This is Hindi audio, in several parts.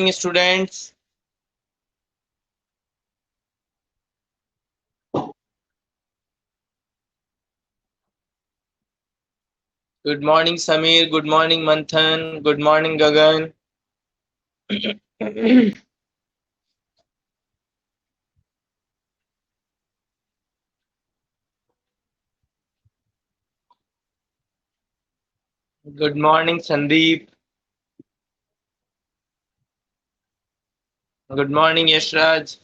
students. Good morning, Samir. Good morning, Manthan. Good morning, Gagan. Good morning, Sandeep. Good morning, Yashraj.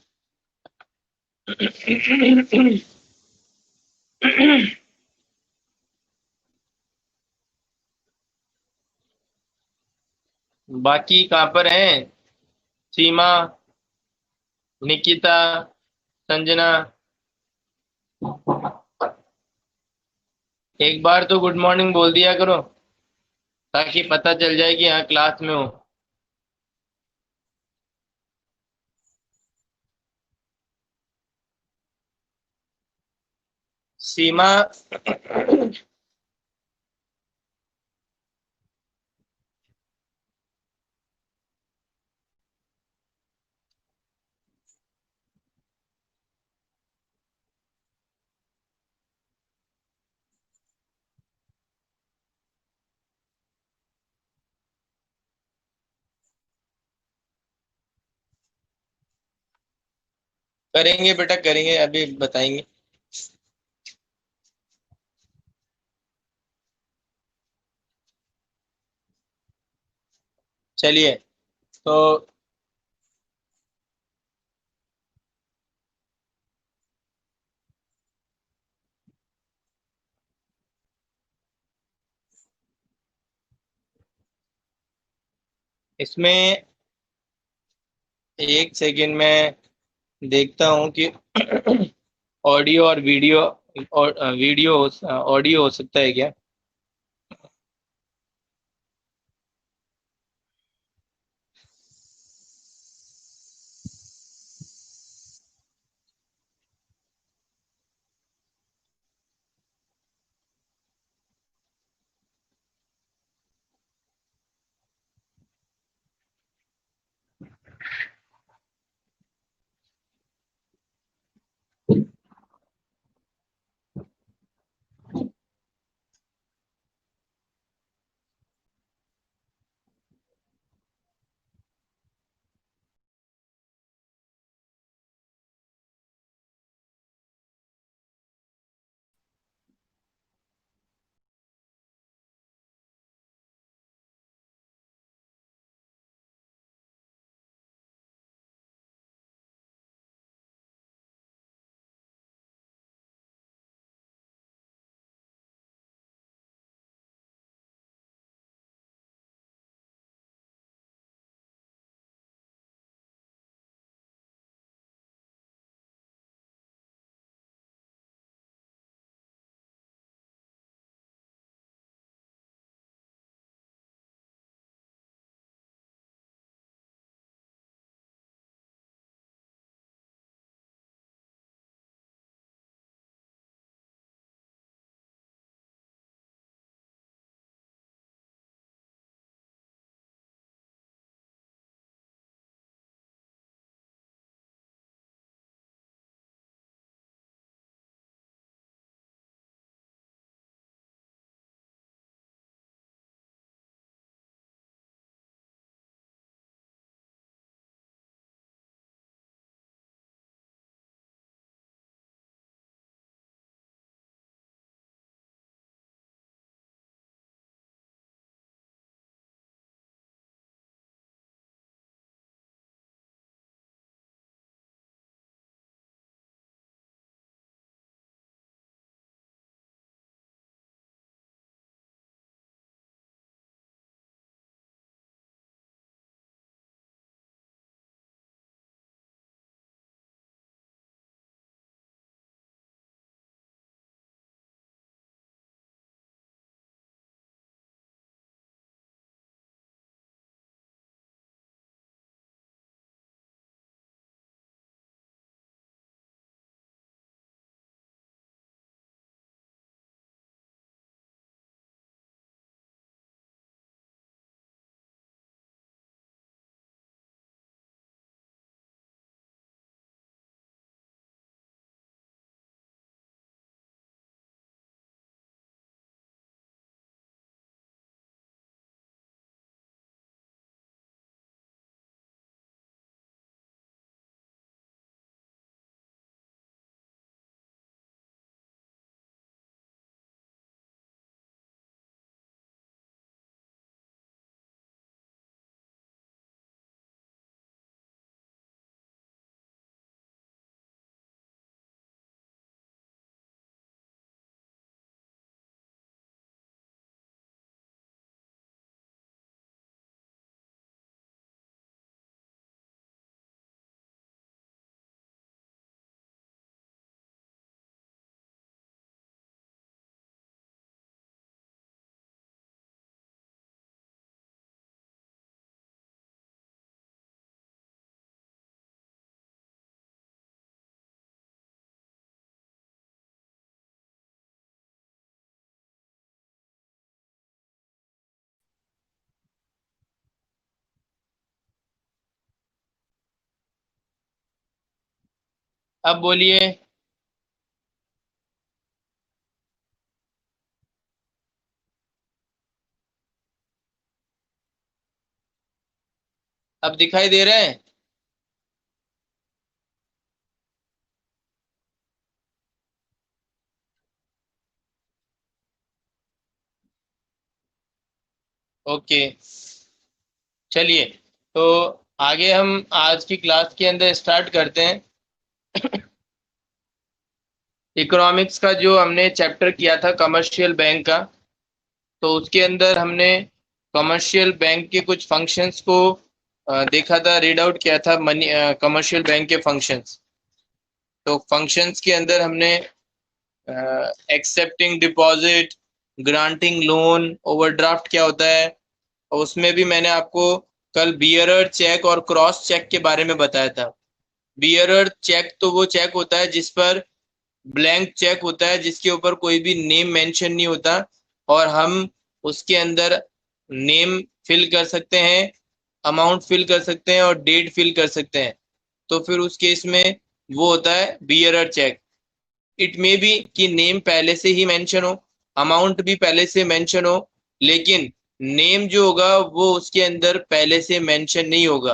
बाकी कहाँ पर हैं? सीमा, निकिता, संजना। एक बार तो गुड मॉर्निंग बोल दिया करो ताकि पता चल जाए कि हाँ क्लास में हो। सीमा। करेंगे बेटा, करेंगे, अभी बताएंगे। चलिए। तो इसमें एक सेकंड में देखता हूँ कि ऑडियो और वीडियो, और वीडियो ऑडियो हो सकता है क्या? अब बोलिए। अब दिखाई दे रहे हैं? ओके, चलिए। तो आगे हम आज की क्लास के अंदर स्टार्ट करते हैं। इकोनॉमिक्स का जो हमने चैप्टर किया था कमर्शियल बैंक का, तो उसके अंदर हमने कमर्शियल बैंक के कुछ फंक्शंस को देखा था, रीड आउट किया था मनी कमर्शियल बैंक के फंक्शंस। तो फंक्शंस के अंदर हमने accepting deposit, granting loan, overdraft क्या होता है, और उसमें भी मैंने आपको कल बियरर चेक और क्रॉस चेक के बारे में बताया था। बियरर चेक तो वो चेक होता है जिस पर ब्लैंक चेक होता है, जिसके ऊपर कोई भी नेम मेंशन नहीं होता, और हम उसके अंदर नेम फिल कर सकते हैं, अमाउंट फिल कर सकते हैं और डेट फिल कर सकते हैं। तो फिर उस केस में वो होता है bearer cheque. It may be कि नेम पहले से ही मेंशन हो, अमाउंट भी पहले से मेंशन हो, लेकिन नेम जो होगा वो उसके अंदर पहले से मेंशन नहीं होगा।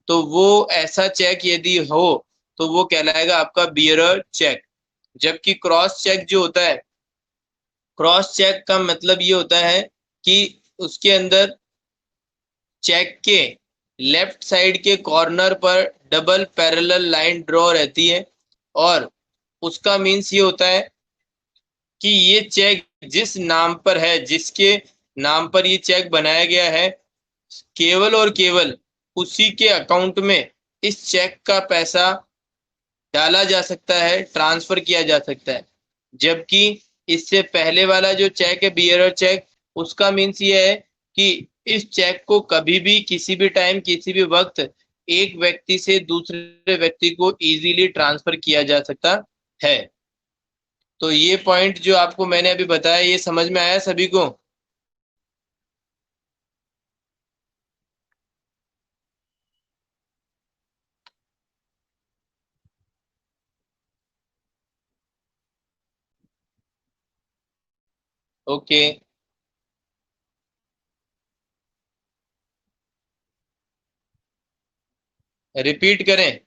तो वो ऐसा चेक यदि हो तो वो कहलाएगा आपका बियरर चेक। जबकि क्रॉस चेक जो होता है, क्रॉस चेक का मतलब ये होता है कि उसके अंदर चेक के लेफ्ट साइड के कॉर्नर पर डबल पैरेलल लाइन ड्रॉ रहती है, और उसका मीन्स ये होता है कि ये चेक जिस नाम पर है, जिसके नाम पर ये चेक बनाया गया है, केवल और केवल उसी के अकाउंट में इस चेक का पैसा डाला जा सकता है, ट्रांसफर किया जा सकता है। जबकि इससे पहले वाला जो चेक है बियरर चेक, उसका मीन्स ये है कि इस चेक को कभी भी किसी भी टाइम किसी भी वक्त एक व्यक्ति से दूसरे व्यक्ति को इजीली ट्रांसफर किया जा सकता है। तो ये पॉइंट जो आपको मैंने अभी बताया, ये समझ में आया सभी को? ओके, रिपीट करें?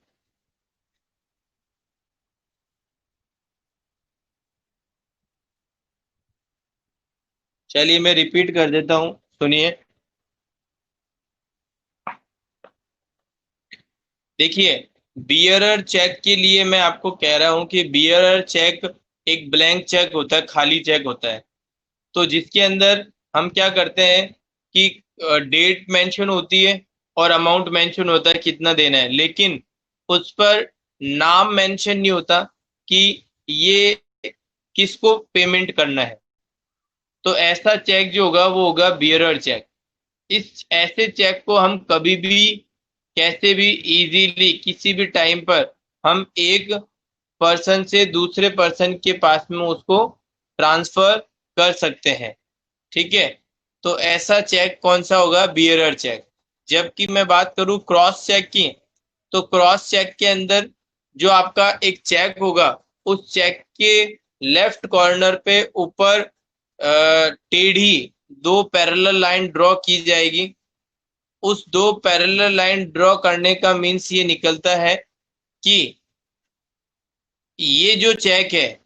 चलिए मैं रिपीट कर देता हूँ, सुनिए। देखिए, बियरर चेक के लिए मैं आपको कह रहा हूं कि बियरर चेक एक ब्लैंक चेक होता है, खाली चेक होता है। तो जिसके अंदर हम क्या करते हैं कि डेट मेंशन होती है और अमाउंट मेंशन होता है कितना देना है, लेकिन उस पर नाम मेंशन नहीं होता कि ये किसको पेमेंट करना है। तो ऐसा चेक जो होगा वो होगा बियरर चेक। इस ऐसे चेक को हम कभी भी कैसे भी इजीली किसी भी टाइम पर हम एक पर्सन से दूसरे पर्सन के पास में उसको ट्रांसफर कर सकते हैं। ठीक है? तो ऐसा चेक कौन सा होगा? Bearer cheque. जबकि मैं बात करूं क्रॉस चेक की, तो क्रॉस चेक के अंदर जो आपका एक चेक होगा, उस चेक के लेफ्ट कॉर्नर पे ऊपर टेढ़ी दो पैरेलल लाइन ड्रॉ की जाएगी। उस दो पैरेलल लाइन ड्रॉ करने का मीन्स ये निकलता है कि ये जो चेक है,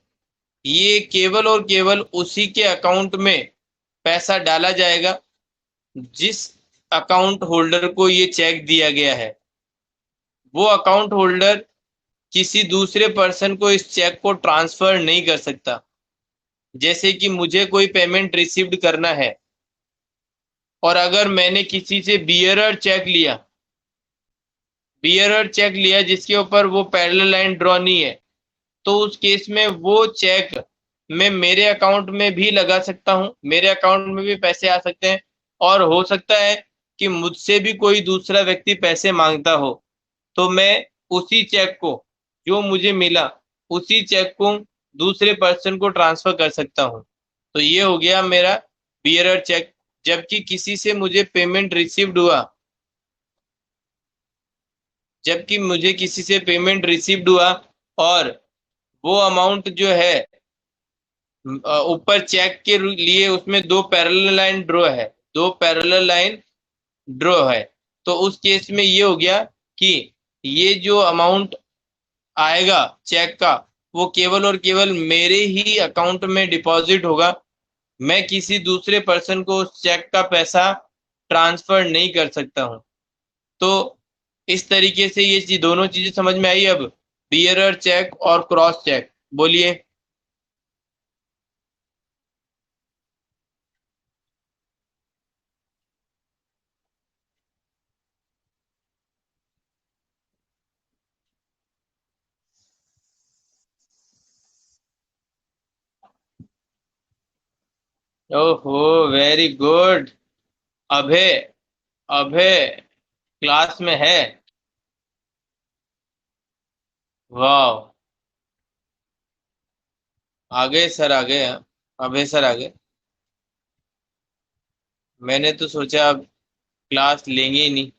ये केवल और केवल उसी के अकाउंट में पैसा डाला जाएगा जिस अकाउंट होल्डर को ये चेक दिया गया है। वो अकाउंट होल्डर किसी दूसरे पर्सन को इस चेक को ट्रांसफर नहीं कर सकता। जैसे कि मुझे कोई पेमेंट रिसीव्ड करना है, और अगर मैंने किसी से बियरर चेक लिया जिसके ऊपर वो पैरेलल लाइन ड्रॉ नहीं है, तो उस केस में वो चेक मैं मेरे अकाउंट में भी लगा सकता हूँ, मेरे अकाउंट में भी पैसे आ सकते हैं, और हो सकता है कि मुझसे भी कोई दूसरा व्यक्ति पैसे मांगता हो, तो मैं उसी चेक को, जो मुझे मिला, उसी चेक को दूसरे पर्सन को ट्रांसफर कर सकता हूँ। तो ये हो गया मेरा बियरर चेक। जबकि किसी से मुझे पेमेंट रिसीव्ड हुआ जबकि मुझे किसी से पेमेंट रिसीव्ड हुआ और वो अमाउंट जो है ऊपर चेक के लिए उसमें दो पैरेलल लाइन ड्रॉ है, दो पैरेलल लाइन ड्रॉ है, तो उस केस में ये हो गया कि ये जो अमाउंट आएगा चेक का, वो केवल और केवल मेरे ही अकाउंट में डिपॉजिट होगा। मैं किसी दूसरे पर्सन को उस चेक का पैसा ट्रांसफर नहीं कर सकता हूँ। तो इस तरीके से ये चीज, दोनों चीजें समझ में आई अब, बियरर चेक और क्रॉस चेक। बोलिए। ओहो, वेरी गुड। अभय, अभय क्लास में है। वाह, आ गए सर, आ गए। अभय सर आ गए। मैंने तो सोचा अब क्लास लेंगे ही नहीं।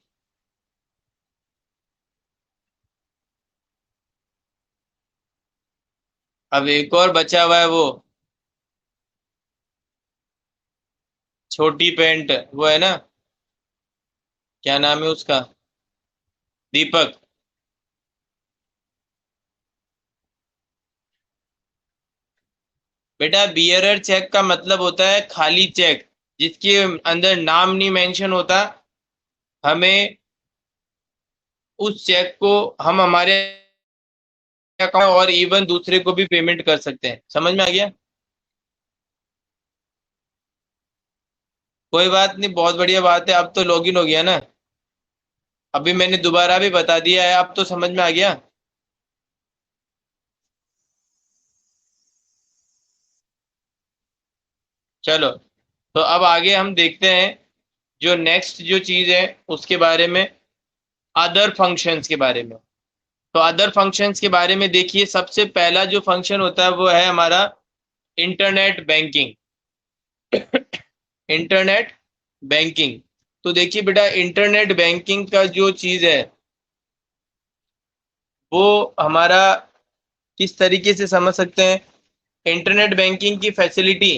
अब एक और बचा हुआ है, वो छोटी पेंट, वो है ना, क्या नाम है उसका? दीपक। बेटा, बियरर चेक का मतलब होता है खाली चेक, जिसके अंदर नाम नहीं मेंशन होता। हमें उस चेक को हम हमारे अकाउंट और इवन दूसरे को भी पेमेंट कर सकते हैं। समझ में आ गया? कोई बात नहीं, बहुत बढ़िया बात है, अब तो लॉगिन हो गया ना। अभी मैंने दोबारा भी बता दिया है, अब तो समझ में आ गया। चलो, तो अब आगे हम देखते हैं जो नेक्स्ट जो चीज है उसके बारे में, अदर फंक्शंस के बारे में। तो अदर फंक्शंस के बारे में देखिए, सबसे पहला जो फंक्शन होता है वो है हमारा इंटरनेट बैंकिंग। Internet banking. तो देखिए बेटा, इंटरनेट बैंकिंग का जो चीज है वो हमारा किस तरीके से समझ सकते हैं। इंटरनेट बैंकिंग की फैसिलिटी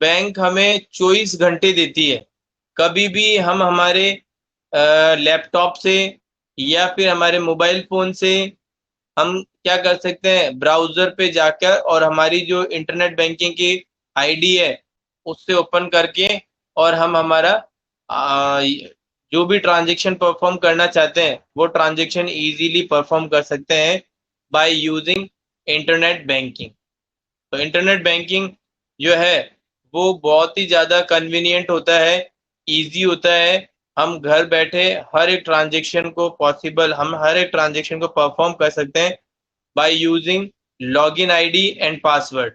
बैंक हमें 24 घंटे देती है। कभी भी हम हमारे लैपटॉप से या फिर हमारे मोबाइल फोन से हम क्या कर सकते हैं, ब्राउजर पे जाकर और हमारी जो इंटरनेट बैंकिंग की आईडी है उससे ओपन करके, और हम हमारा आ, जो भी ट्रांजैक्शन परफॉर्म करना चाहते हैं वो ट्रांजैक्शन इजीली परफॉर्म कर सकते हैं बाय यूजिंग इंटरनेट बैंकिंग। तो इंटरनेट बैंकिंग जो है वो बहुत ही ज़्यादा कन्वीनियंट होता है, इजी होता है। हम घर बैठे हर एक ट्रांजेक्शन को पॉसिबल, हम हर एक ट्रांजेक्शन को परफॉर्म कर सकते हैं by using login ID and password.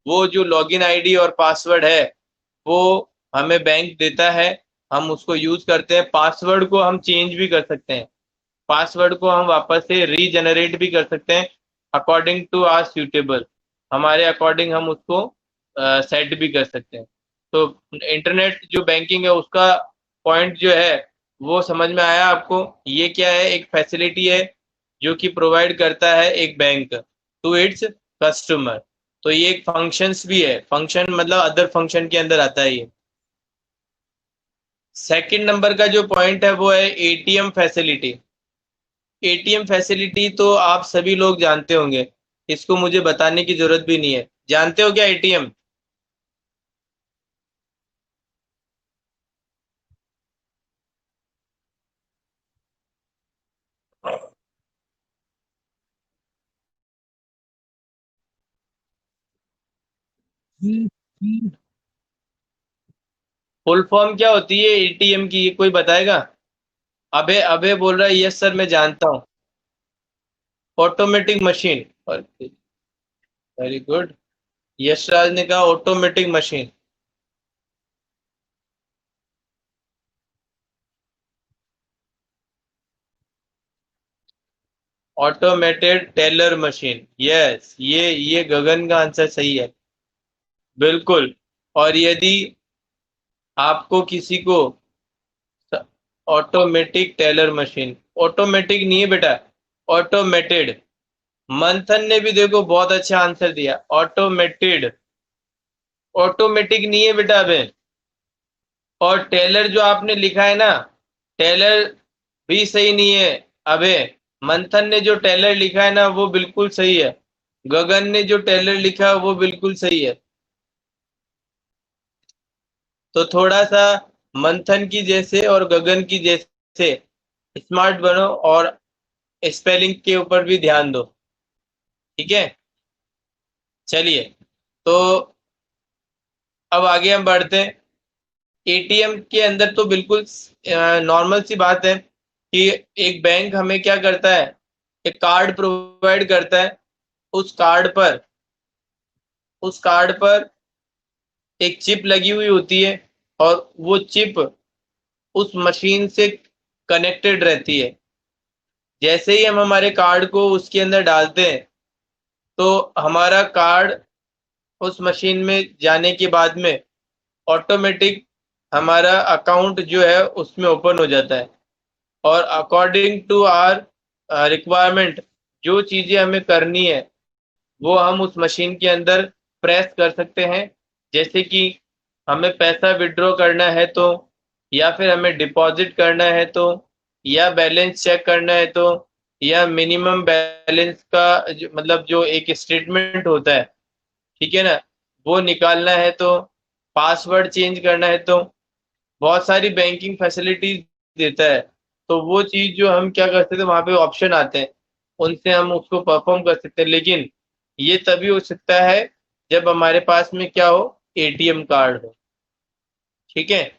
वो जो लॉगिन आईडी और पासवर्ड है वो हमें बैंक देता है, हम उसको यूज करते हैं। पासवर्ड को हम चेंज भी कर सकते हैं, पासवर्ड को हम वापस से रीजनरेट भी कर सकते हैं अकॉर्डिंग टू आर सूटेबल, हमारे अकॉर्डिंग हम उसको सेट भी कर सकते हैं। तो इंटरनेट जो बैंकिंग है उसका पॉइंट जो है वो समझ में आया आपको? ये क्या है, एक फैसिलिटी है जो कि प्रोवाइड करता है एक बैंक टू इट्स कस्टमर। तो ये एक फंक्शंस भी है, फंक्शन मतलब अदर फंक्शन के अंदर आता है ये। सेकंड नंबर का जो पॉइंट है वो है एटीएम फैसिलिटी। एटीएम फैसिलिटी तो आप सभी लोग जानते होंगे, इसको मुझे बताने की जरूरत भी नहीं है। जानते हो क्या एटीएम? फुल फॉर्म क्या होती है एटीएम की, ये कोई बताएगा? अबे अबे बोल रहा है, यस सर मैं जानता हूँ। Automatic machine. Very good. Yashraj ने कहा automatic machine. Automated teller machine, yes, ये गगन का आंसर सही है, बिल्कुल। और यदि आपको किसी को, ऑटोमेटिक टेलर मशीन, ऑटोमेटिक नहीं है बेटा, ऑटोमेटेड। मंथन ने भी देखो बहुत अच्छा आंसर दिया, ऑटोमेटेड। ऑटोमेटिक नहीं है बेटा अबे। और टेलर जो आपने लिखा है ना, टेलर भी सही नहीं है अबे। मंथन ने जो टेलर लिखा है ना वो बिल्कुल सही है। गगन ने जो टेलर लिखा है वो बिल्कुल सही है। तो थोड़ा सा मंथन की जैसे और गगन की जैसे स्मार्ट बनो और स्पेलिंग के ऊपर भी ध्यान दो। ठीक है, चलिए। तो अब आगे हम बढ़ते हैं। एटीएम के अंदर तो बिल्कुल नॉर्मल सी बात है कि एक बैंक हमें क्या करता है, एक कार्ड प्रोवाइड करता है। उस कार्ड पर उस कार्ड पर एक चिप लगी हुई होती है, और वो चिप उस मशीन से कनेक्टेड रहती है। जैसे ही हम हमारे कार्ड को उसके अंदर डालते हैं, तो हमारा कार्ड उस मशीन में जाने के बाद में ऑटोमेटिक हमारा अकाउंट जो है उसमें ओपन हो जाता है। और अकॉर्डिंग टू आर रिक्वायरमेंट जो चीज़ें हमें करनी है वो हम उस मशीन के अंदर प्रेस कर सकते हैं। जैसे कि हमें पैसा विड्रॉ करना है तो, या फिर हमें डिपॉजिट करना है तो, या बैलेंस चेक करना है तो, या मिनिमम बैलेंस का मतलब जो एक स्टेटमेंट होता है, ठीक है ना, वो निकालना है तो, पासवर्ड चेंज करना है तो, बहुत सारी बैंकिंग फैसिलिटीज देता है। तो वो चीज़ जो हम क्या कर सकते हैं, वहाँ पे ऑप्शन आते हैं, उनसे हम उसको परफॉर्म कर सकते हैं। लेकिन ये तभी हो सकता है जब हमारे पास में क्या हो, एटीएम कार्ड हो। ठीक है,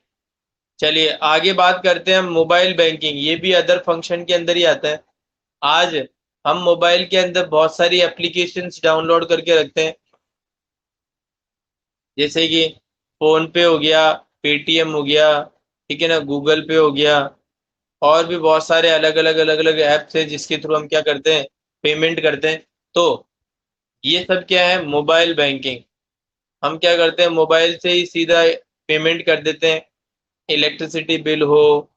चलिए आगे बात करते हैं हम मोबाइल बैंकिंग। ये भी अदर फंक्शन के अंदर ही आता है। आज हम मोबाइल के अंदर बहुत सारी एप्लीकेशंस डाउनलोड करके रखते हैं, जैसे कि फोन पे हो गया, पेटीएम हो गया, ठीक है ना, गूगल पे हो गया, और भी बहुत सारे अलग अलग ऐप्स हैं जिसके थ्रू हम क्या करते हैं, पेमेंट करते हैं। तो ये सब क्या है, मोबाइल बैंकिंग। हम क्या करते हैं, मोबाइल से ही सीधा पेमेंट कर देते हैं। इलेक्ट्रिसिटी बिल हो,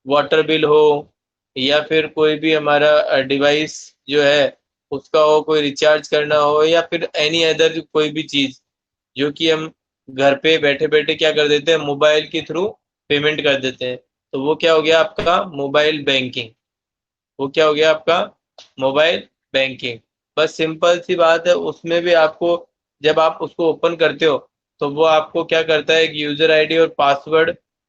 वाटर बिल हो, या फिर कोई भी हमारा डिवाइस जो है उसका हो, कोई रिचार्ज करना हो, या फिर एनी अदर कोई भी चीज़ जो कि हम घर पे बैठे बैठे क्या कर देते हैं, मोबाइल के थ्रू पेमेंट कर देते हैं। तो वो क्या हो गया आपका मोबाइल बैंकिंग। वो क्या हो गया आपका मोबाइल बैंकिंग। बस सिंपल सी बात है, उसमें भी आपको जब आप उसको ओपन करते हो तो वो आपको क्या करता है, एक यूजर आईडी और पासवर्ड